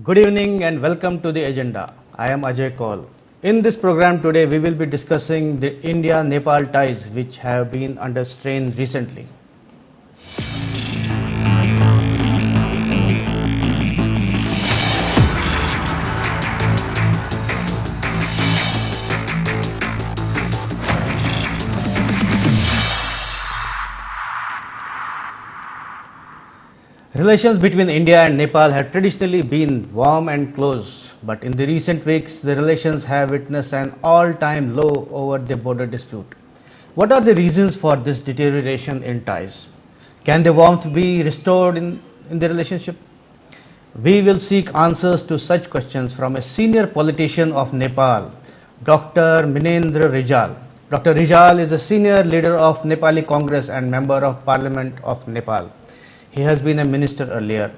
Good evening and welcome to the agenda. I am Ajay Kaul. In this program today, we will be discussing the India-Nepal ties which have been under strain recently. Relations between India and Nepal have traditionally been warm and close, but in the recent weeks, the relations have witnessed an all-time low over the border dispute. What are the reasons for this deterioration in ties? Can the warmth be restored in the relationship? We will seek answers to such questions from a senior politician of Nepal, Dr. Minendra Rijal. Dr. Rijal is a senior leader of Nepali Congress and member of Parliament of Nepal. He has been a minister earlier.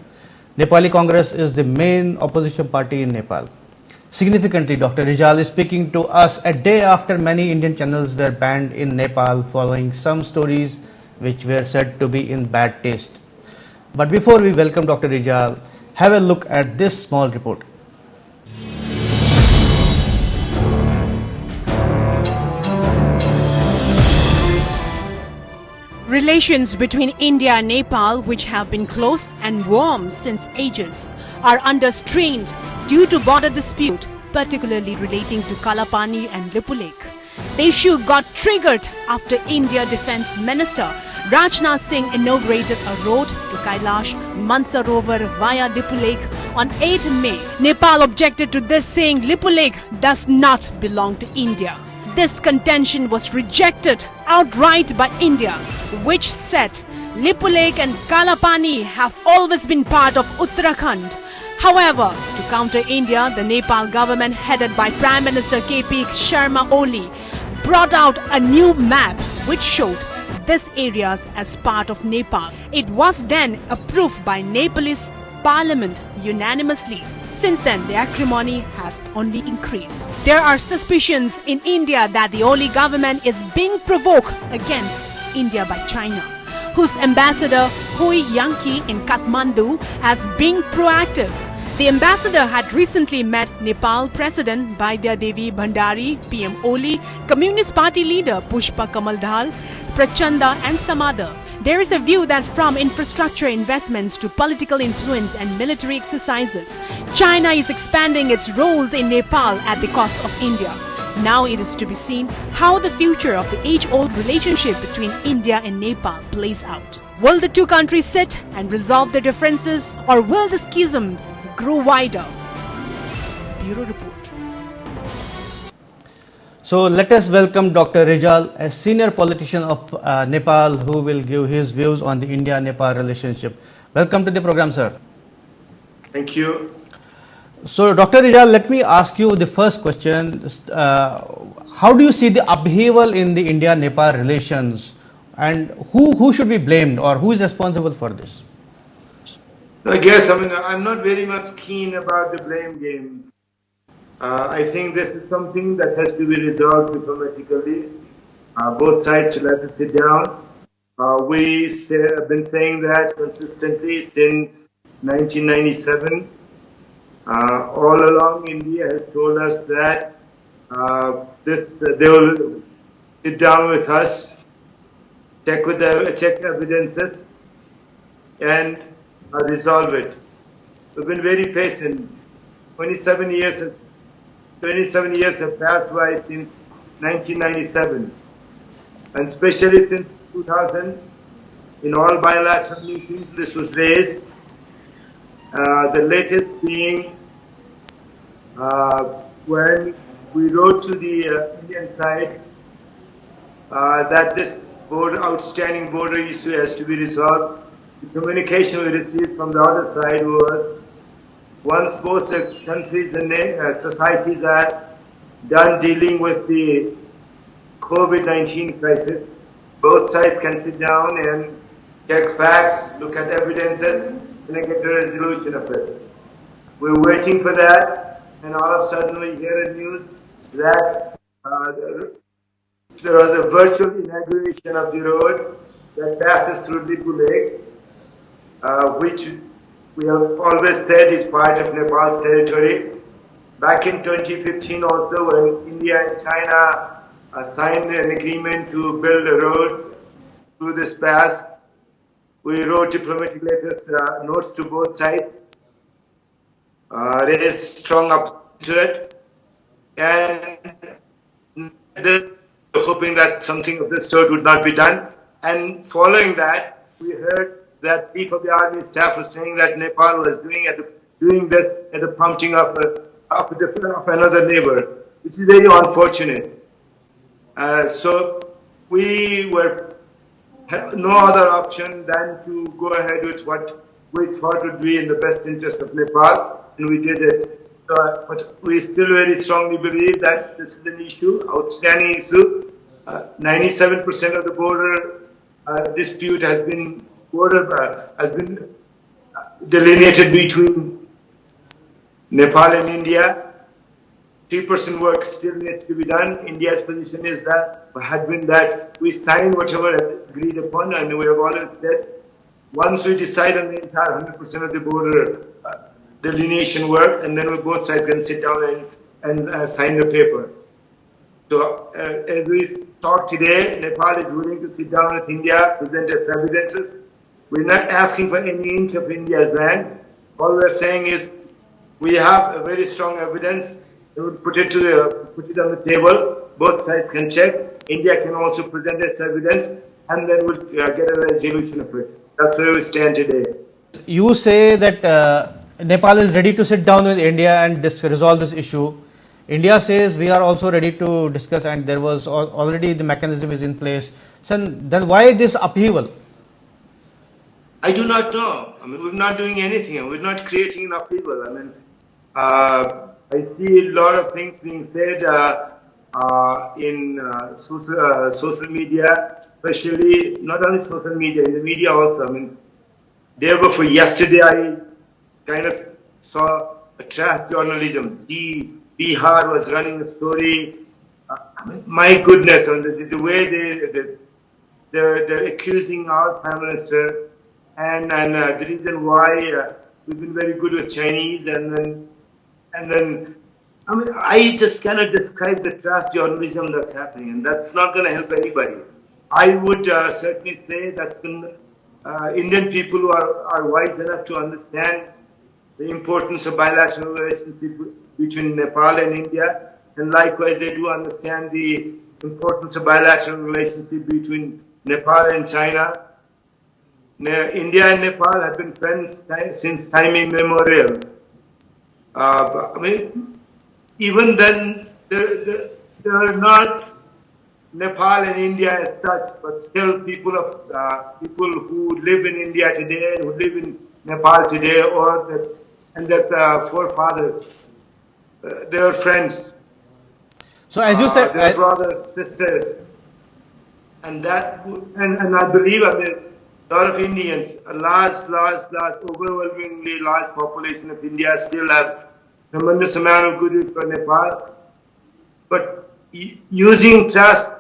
Nepali Congress is the main opposition party in Nepal. Significantly, Dr. Rijal is speaking to us a day after many Indian channels were banned in Nepal following some stories which were said to be in bad taste. But before we welcome Dr. Rijal, have a look at this small report. Relations between India and Nepal, which have been close and warm since ages, are under strain due to border dispute, particularly relating to Kalapani and Lipulekh. The issue got triggered after India Defence Minister Rajnath Singh inaugurated a road to Kailash Mansarovar via Lipulekh on 8 May. Nepal objected to this, saying Lipulekh does not belong to India. This contention was rejected outright by India, which said Lipulekh and Kalapani have always been part of Uttarakhand. However, to counter India, the Nepal government headed by Prime Minister KP Sharma Oli brought out a new map which showed these areas as part of Nepal. It was then approved by Nepalese Parliament unanimously. Since then, the acrimony has only increased. There are suspicions in India that the Oli government is being provoked against India by China, whose ambassador Hui Yanki in Kathmandu has been proactive. The ambassador had recently met Nepal President Bidya Devi Bhandari, PM Oli, Communist Party leader Pushpa Kamal Dal, Prachanda and some other. There is a view that from infrastructure investments to political influence and military exercises, China is expanding its roles in Nepal at the cost of India. Now it is to be seen how the future of the age-old relationship between India and Nepal plays out. Will the two countries sit and resolve their differences, or will the schism grow wider? Bureau Report. So let us welcome Dr. Rijal, a senior politician of Nepal who will give his views on the India-Nepal relationship. Welcome to the program, sir. Thank you. So Dr. Rijal, let me ask you the first question. How do you see the upheaval in the India-Nepal relations, and who should be blamed, or who is responsible for this? I guess, I'm not very much keen about the blame game. I think this is something that has to be resolved diplomatically. Both sides should have to sit down. We have been saying that consistently since 1997. All along, India has told us that they will sit down with us, check evidences, and resolve it. We've been very patient. 27 years have passed by since 1997, and especially since 2000, in all bilateral meetings this was raised. The latest being when we wrote to the Indian side that this outstanding border issue has to be resolved. The communication we received from the other side was, once both the countries and societies are done dealing with the COVID-19 crisis, both sides can sit down and check facts, look at evidences, and get a resolution of it. We're waiting for that, and all of a sudden we hear a news that there was a virtual inauguration of the road that passes through Lipulekh, which we have always said is part of Nepal's territory. Back in 2015 also, when India and China signed an agreement to build a road through this pass, we wrote diplomatic letters, notes to both sides, raised strong opposition to it, and hoping that something of this sort would not be done. And following that, we heard that Chief of the Army Staff was saying that Nepal was doing this at the prompting of another neighbor, which is very unfortunate. So we had no other option than to go ahead with what we thought would be in the best interest of Nepal, and we did it. But we still very strongly believe that this is an issue, outstanding issue. 97% of the border dispute has been delineated between Nepal and India. 3% work still needs to be done. India's position is had been that we sign whatever agreed upon, and we have always said once we decide on the entire 100% of the border delineation work, and then both sides can sit down and sign the paper. So as we talk today, Nepal is willing to sit down with India, present its evidences. We're not asking for any inch of India's land. All we're saying is we have a very strong evidence. We would put it on the table. Both sides can check. India can also present its evidence, and then we'll get a resolution of it. That's where we stand today. You say that Nepal is ready to sit down with India and resolve this issue. India says we are also ready to discuss, and there was already the mechanism is in place. So then why this upheaval? I do not know. I mean, we're not doing anything. We're not creating an upheaval. I mean, I see a lot of things being said in social media, especially not only social media, in the media also. I mean, day before yesterday, I kind of saw a trash journalism. Bihar was running a story. I mean, my goodness, the way they're accusing our Prime Minister, and the reason why we've been very good with Chinese, and then I mean, I just cannot describe the trash journalism that's happening, and that's not going to help anybody. I would certainly say that Indian people who are wise enough to understand the importance of bilateral relationship between Nepal and India, and likewise they do understand the importance of bilateral relationship between Nepal and China. India and Nepal have been friends since time immemorial. I mean, even then, they are not Nepal and India as such, but still people who live in India today, who live in Nepal today, and their forefathers, they are friends. So as you said, they're brothers, sisters, and I believe, I mean, a lot of Indians, a large, overwhelmingly large population of India still have tremendous amount of goodwill for Nepal, but using trash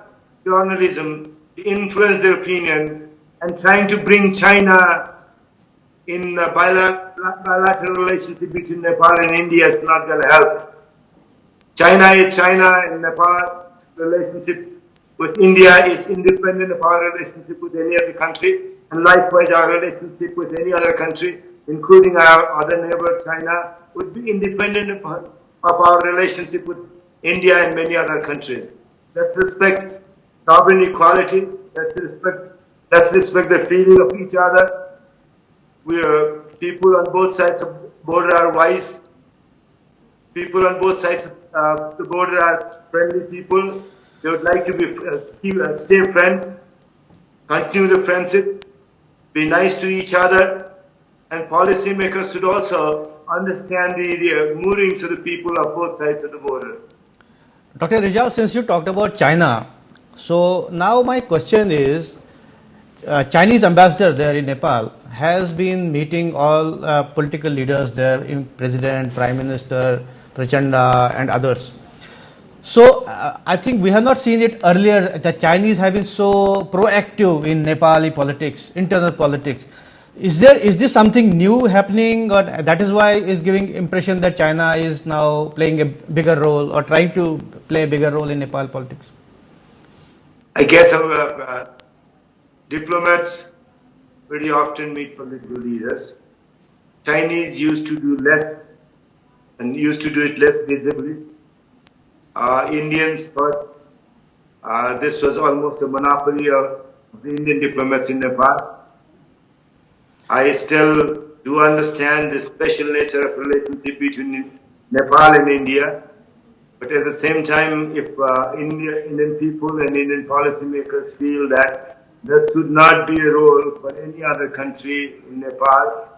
journalism to influence their opinion and trying to bring China in a bilateral relationship between Nepal and India is not going to help. China and Nepal's relationship with India is independent of our relationship with any other country, and likewise our relationship with any other country, including our other neighbor China, would be independent of our relationship with India and many other countries. Let's respect sovereign equality. Let's respect the feeling of each other. People on both sides of the border are wise. People on both sides of the border are friendly people. They would like to stay friends, continue the friendship, be nice to each other, and policymakers should also understand the moorings of the people of both sides of the border. Dr. Rijal, since you talked about China, so now my question is, Chinese ambassador there in Nepal has been meeting all political leaders there, President, Prime Minister, Prachanda and others. So I think we have not seen it earlier that Chinese have been so proactive in Nepali politics, internal politics. Is this something new happening, or that is why is giving impression that China is now playing a bigger role or trying to play a bigger role in Nepal politics? I guess diplomats very often meet political leaders. Chinese used to do less and used to do it less visibly. Indians thought this was almost a monopoly of the Indian diplomats in Nepal. I still do understand the special nature of relationship between Nepal and India. But at the same time, if Indian people and Indian policymakers feel that there should not be a role for any other country in Nepal,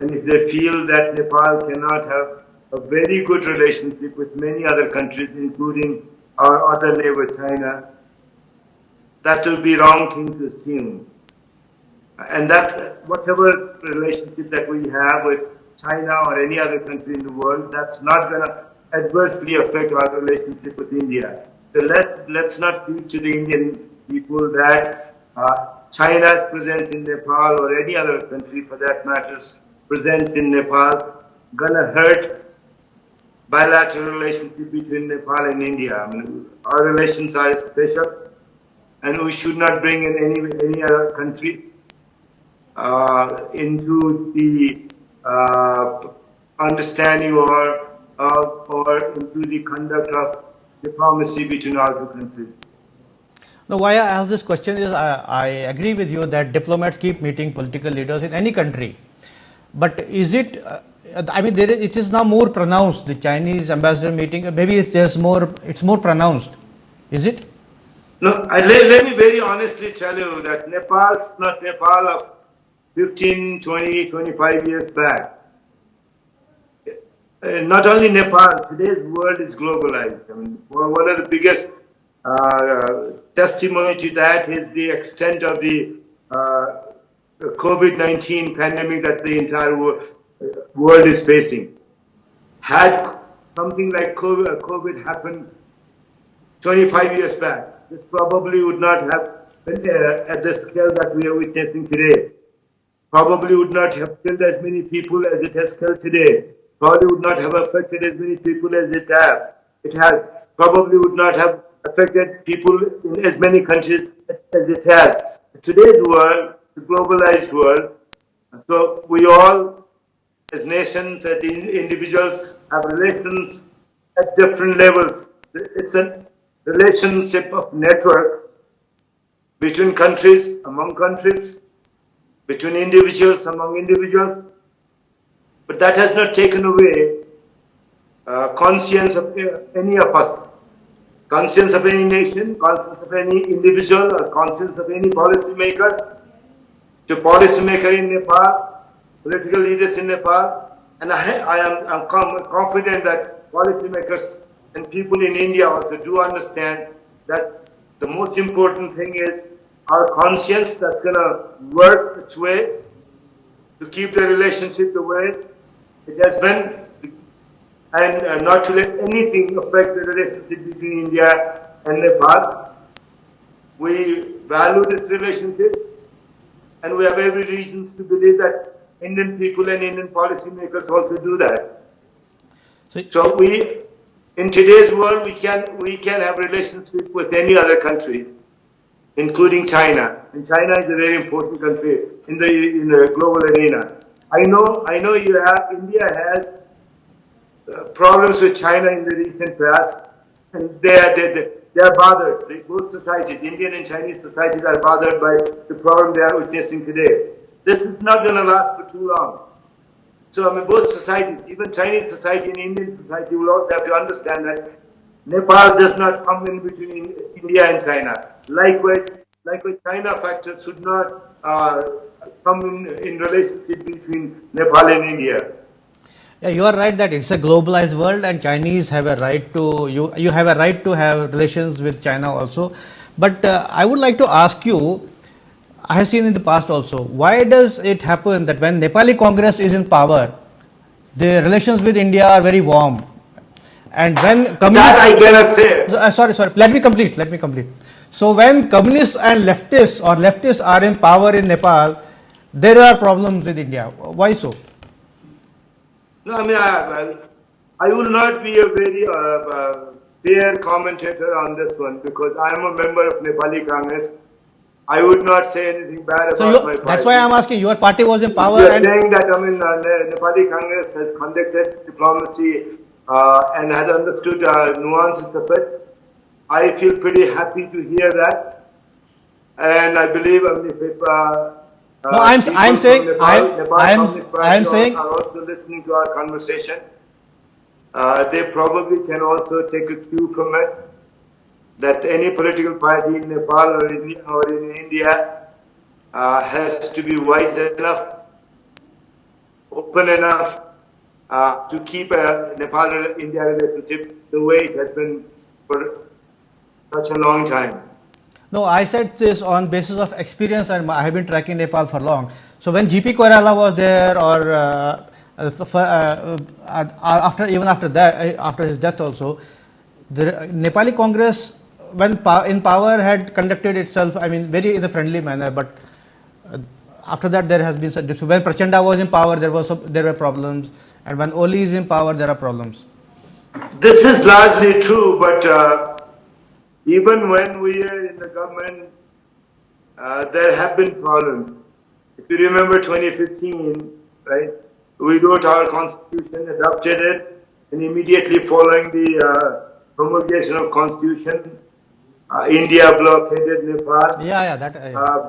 and if they feel that Nepal cannot have a very good relationship with many other countries, including our other neighbor China, that will be wrong thing to assume. And that whatever relationship that we have with China or any other country in the world, that's not going to adversely affect our relationship with India. So let's not feel to the Indian people that China's presence in Nepal or any other country for that matter's presence in Nepal is going to hurt bilateral relationship between Nepal and India. I mean, our relations are special, and we should not bring in any other country into the understanding or into the conduct of diplomacy between our two countries. Now, why I ask this question is I agree with you that diplomats keep meeting political leaders in any country, but is it? I mean, it is now more pronounced. The Chinese ambassador meeting, maybe it's more pronounced. Is it? No, let me very honestly tell you that Nepal's not Nepal of 15, 20, 25 years back. Not only Nepal, today's world is globalized. I mean, one of the biggest testimony to that is the extent of the COVID-19 pandemic that the entire world is facing. Had something like COVID happened 25 years back, this probably would not have been at the scale that we are witnessing today. Probably would not have killed as many people as it has killed today. Probably would not have affected as many people as it has. Probably would not have affected people in as many countries as it has. Today's world, the globalized world, so we all, as nations, as individuals, have relations at different levels. It's a relationship of network between countries, among countries, between individuals, among individuals. But that has not taken away conscience of any of us, conscience of any nation, conscience of any individual, or conscience of any policymaker. To policymaker in Nepal, political leaders in Nepal, and I am confident that policymakers and people in India also do understand that the most important thing is our conscience that's going to work its way to keep the relationship the way it has been, and not to let anything affect the relationship between India and Nepal. We value this relationship, and we have every reason to believe that Indian people and Indian policymakers also do that. So we, in today's world, we can have relationship with any other country, including China. And China is a very important country in the global arena. I know India has problems with China in the recent past, and they are bothered. Both societies, Indian and Chinese societies, are bothered by the problem they are witnessing today. This is not going to last for too long. So, I mean, both societies, even Chinese society and Indian society, will also have to understand that Nepal does not come in between India and China. Likewise, China factors should not come in relationship between Nepal and India. Yeah, you are right that it's a globalized world, and Chinese have a right to you have a right to have relations with China also. But I would like to ask you, I have seen in the past also, why does it happen that when Nepali Congress is in power, the relations with India are very warm, and when that I cannot say. Sorry. Let me complete. So when communists and leftists are in power in Nepal, there are problems with India. Why so? No, I mean, I will not be a very fair commentator on this one because I am a member of Nepali Congress. I would not say anything bad So about my party. that's why I'm asking. Your party was in power, You are and saying that Nepali Congress has conducted diplomacy and has understood nuances of it. I feel pretty happy to hear that, and I believe if no, I'm saying I'm saying are also listening to our conversation. They probably can also take a cue from it that any political party in Nepal or in India has to be wise enough, open enough to keep a Nepal-India relationship the way it has been for such a long time. no, I said this on basis of experience, and I have been tracking Nepal for long. So when GP Koirala was there, or after that, after his death also, the Nepali Congress, when in power, had conducted itself, I mean, very in a friendly manner. But after that, there has been when Prachanda was in power, there were problems, and when Oli is in power, there are problems. This is largely true, but even when we are in the government, there have been problems. If you remember 2015, right, we wrote our constitution, adopted it, and immediately following the promulgation of constitution, India blockaded Nepal.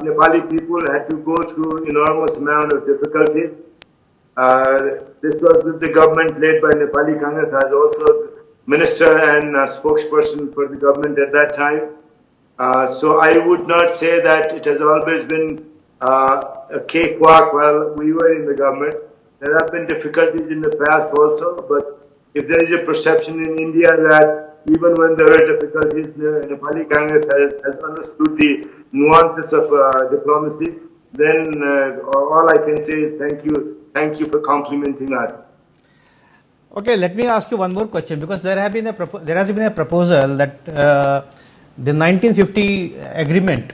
Nepali people had to go through enormous amount of difficulties. This was with the government led by Nepali Congress as also minister and spokesperson for the government at that time. So I would not say that it has always been a cakewalk while we were in the government. There have been difficulties in the past also, but if there is a perception in India that even when there are difficulties, the Nepali Congress has understood the nuances of diplomacy, then all I can say is thank you for complimenting us. Okay, let me ask you one more question, because there has been a proposal that the 1950 agreement,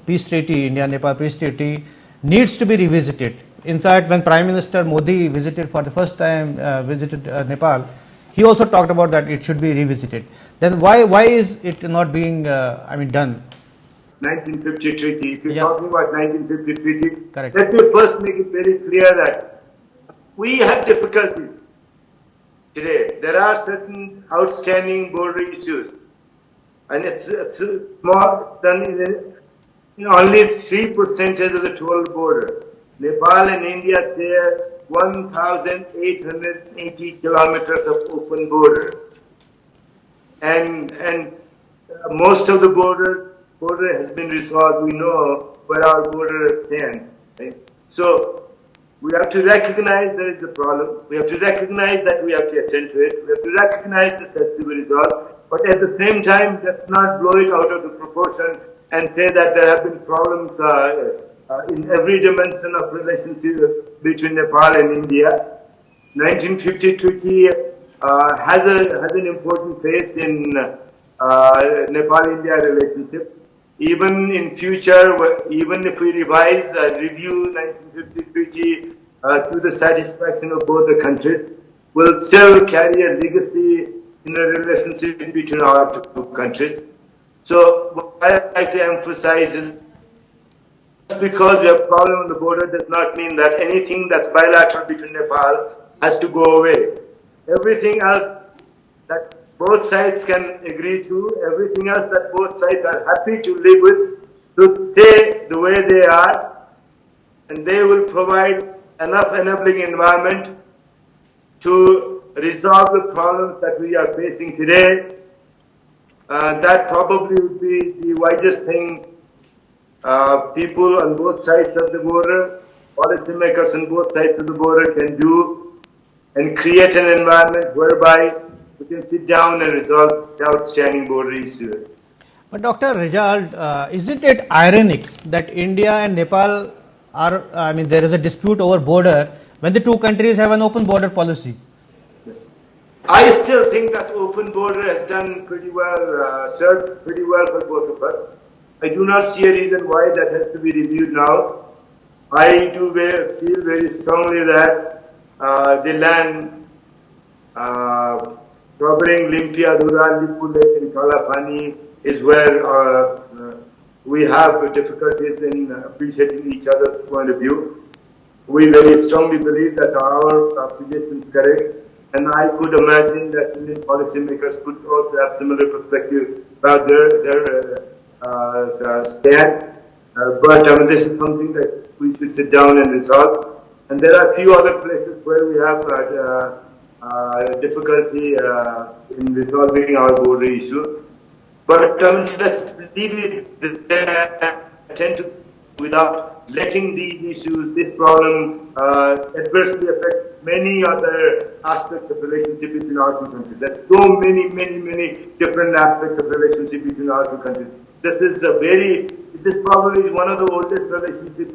peace treaty, India-Nepal peace treaty, needs to be revisited. In fact, when Prime Minister Modi visited for the first time, Nepal, he also talked about that it should be revisited. Then why is it not being done? 1950 treaty. If you're talking about 1950 treaty, correct. Let me first make it very clear that we have difficulties today. There are certain outstanding border issues, and it's more than only 3% of the total border. Nepal and India share 1,880 kilometers of open border, and most of the border has been resolved. We know where our border stands. Right? So we have to recognize there is a problem. We have to recognize that we have to attend to it. We have to recognize this has to be resolved. But at the same time, let's not blow it out of the proportion and say that there have been problems in every dimension of relationship between Nepal and India. 1950 treaty has an important place in Nepal-India relationship. Even in future, even if we revise and review 1950 treaty to the satisfaction of both the countries, will still carry a legacy in the relationship between our two countries. So what I'd like to emphasize is just because we have a problem on the border does not mean that anything that's bilateral between Nepal has to go away. Everything else that both sides can agree to, everything else that both sides are happy to live with, to stay the way they are, and they will provide enough enabling environment to resolve the problems that we are facing today. That probably would be the wisest thing people on both sides of the border, policymakers on both sides of the border can do, and create an environment whereby we can sit down and resolve the outstanding border issues. But Dr. Rizal, isn't it ironic that India and Nepal are, there is a dispute over border when the two countries have an open border policy? I still think that open border has done pretty well, served pretty well for both of us. I do not see a reason why that has to be reviewed now. I do feel very strongly that the land covering Limpiadura, Lipulek and Kalapani is where we have difficulties in appreciating each other's point of view. We very strongly believe that our position is correct, and I could imagine that Indian policymakers could also have similar perspective about their stand. But this is something that we should sit down and resolve. And there are a few other places where we have difficulty in resolving our border issue. But let's leave it there, attend to without letting these issues, this problem, adversely affect many other aspects of relationship between our two countries. There's so many different aspects of relationship between our two countries. This probably is one of the oldest relationship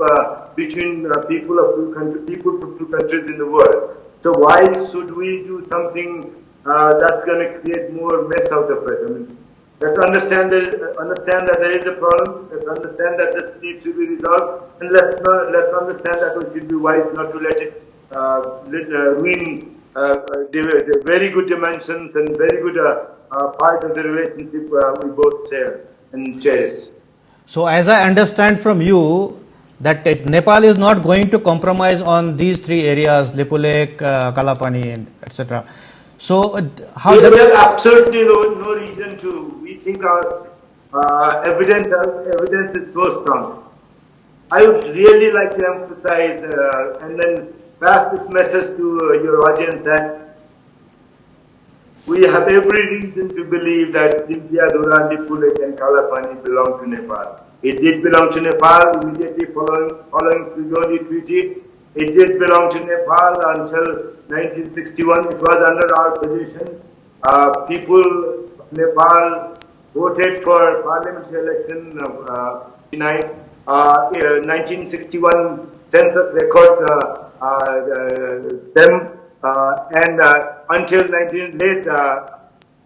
between peoples of two countries in the world. So why should we do something that's going to create more mess out of it? Let's understand that there is a problem. Let's understand that this needs to be resolved, and let's understand that we should be wise not to let it ruin the very good dimensions and very good part of the relationship we both share and cherish. So, as I understand from you, that Nepal is not going to compromise on these three areas, Lipulek, Kalapani, and etc. So, how? There is absolutely no reason to. We think our evidence is so strong. I would really like to emphasize and then pass this message to your audience that we have every reason to believe that Limpiadura, Lipulek and Kalapani belong to Nepal. It did belong to Nepal immediately following Sugodi Treaty. It did belong to Nepal until 1961. It was under our possession. People of Nepal voted for parliamentary election of 1961 census records them and until late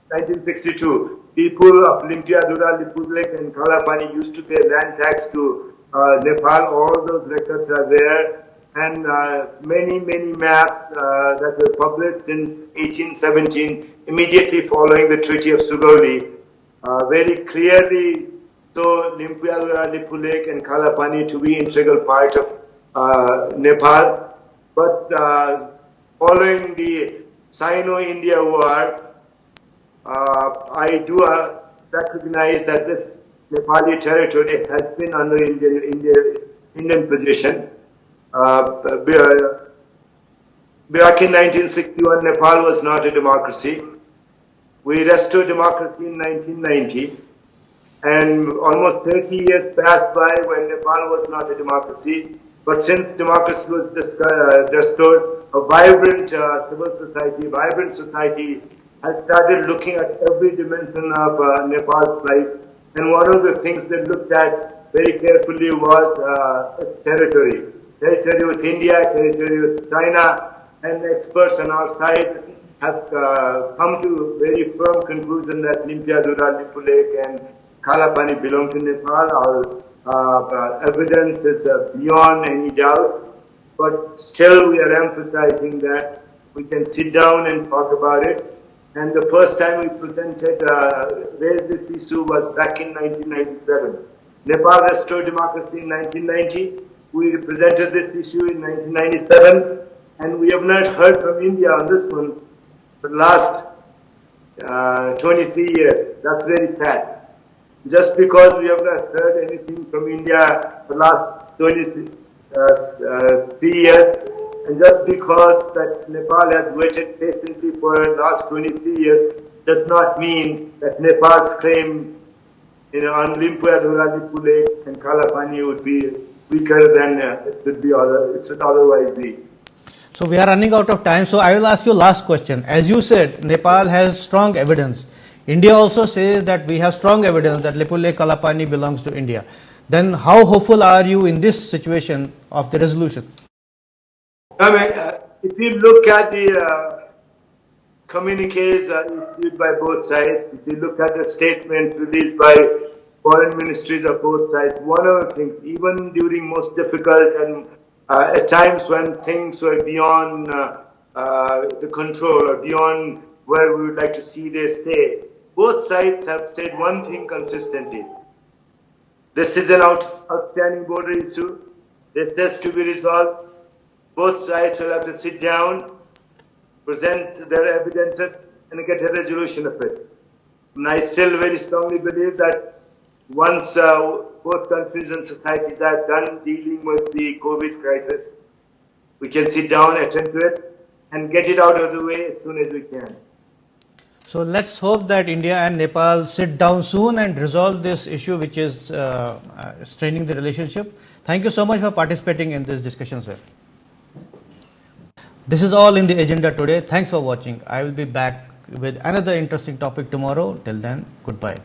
1962. People of Limpiadura, Lipulek and Kalapani used to pay land tax to Nepal. All those records are there. And many maps that were published since 1817, immediately following the Treaty of Sugodi, very clearly show Limpiadura, Lipulek and Kalapani to be integral part of Nepal. But following the Sino-India War, I do recognize that this Nepali territory has been under Indian possession. Back in 1961, Nepal was not a democracy. We restored democracy in 1990, and almost 30 years passed by when Nepal was not a democracy. But since democracy was restored, a vibrant civil society, vibrant society has started looking at every dimension of Nepal's life. And one of the things they looked at very carefully was its territory with India, territory with China, and experts on our side have come to very firm conclusion that Limpiadura, Lipulek and Kalapani belong to Nepal. Our evidence is beyond any doubt, but still we are emphasizing that we can sit down and talk about it. And the first time we raised this issue was back in 1997. Nepal restored democracy in 1990. We presented this issue in 1997, and we have not heard from India on this one for the last 23 years. That's very sad. Just because we have not heard anything from India for the last 23 years, and just because that Nepal has waited patiently for the last 23 years, does not mean that Nepal's claim on Limpiadura, Lipulek and Kalapani would be weaker than it should otherwise be. So we are running out of time. So I will ask you last question. As you said, Nepal has strong evidence. India also says that we have strong evidence that Lipulek Kalapani belongs to India. Then how hopeful are you in this situation of the resolution? If you look at the communiques issued by both sides, if you look at the statements released by foreign ministries of both sides, one of the things, even during most difficult and at times when things were beyond the control or beyond where we would like to see they stay, both sides have said one thing consistently. This is an outstanding border issue. This has to be resolved. Both sides will have to sit down, present their evidences, and get a resolution of it. And I still very strongly believe that once both countries and societies are done dealing with the COVID crisis, we can sit down, attend to it, and get it out of the way as soon as we can. So let's hope that India and Nepal sit down soon and resolve this issue which is straining the relationship. Thank you so much for participating in this discussion, sir. This is all in the agenda today. Thanks for watching. I will be back with another interesting topic tomorrow. Till then, goodbye.